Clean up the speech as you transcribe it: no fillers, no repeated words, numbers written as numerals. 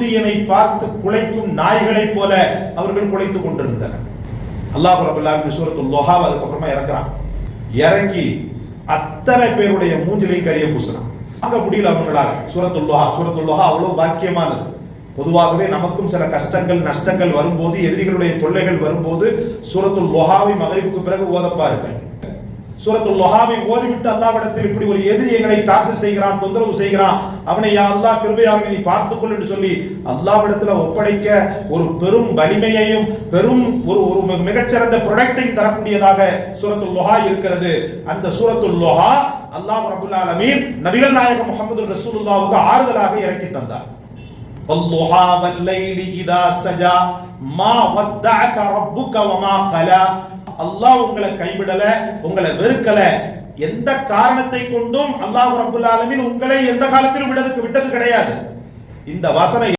சூரியனை பார்த்து குலைக்கும் நாய்களைப் போல அவர்கள் குலைத்துக் கொண்டிருந்தனர். அல்லாஹ் ரப்பல் ஆலமீன் சூரத்துல் லுஹா அதுக்கப்புறமா இறக்கி அத்தனை பேருடைய மூஞ்சிலையும் கரிய பூசினான். அங்க முடியல அவங்களால. சூரத்துல் லுஹா அவ்வளவு பாக்கியமானது. பொதுவாகவே நமக்கும் சில கஷ்டங்கள் நஷ்டங்கள் வரும்போது, எதிரிகளுடைய தொல்லைகள் வரும்போது சூரத்துல் லுஹாவை மகரிபுக்கு பிறகு ஓதப்பார்கள். சூரத்துல் லுஹாவை ஓதிவிட்டு அல்லாஹ்விடத்தில் இப்படி ஒரு எதிரி எங்களை டார்ச்சர் செய்கிறான், தொந்தரவு செய்கிறான், அவனை யா அல்லாஹ் கிருபையாக நீ பார்த்துக்கொள் என்று சொல்லி அல்லாஹ்விடத்தில் ஒப்படைக்க ஒரு பெரும் வலிமையையும் பெரும் ஒரு மிகச்சிறந்த ப்ரொடக்டையும் தரக்கூடியதாக சூரத்துல் லுஹா இருக்கிறது. அந்த சூரத்துல் லுஹா அல்லாஹ் ரப்பல் ஆலமீன் நபிகள் நாயகம் முஹம்மது ரசூலுல்லாஹ்வுக்கு ஆறுதலாக இறக்கி தந்தார். வல்லுஹா வல்லைலி இதா சஜா மா வத்தஅக ரப்புக வமா கலா. அல்லாஹ் உங்களை கைவிடல, உங்களை வெறுக்கல. எந்த காரணத்தை கொண்டும் அல்லாஹ் ரப்பல் ஆலமீன் உங்களை எந்த காலத்திலும் விட்டது கிடையாது. இந்த வசனம்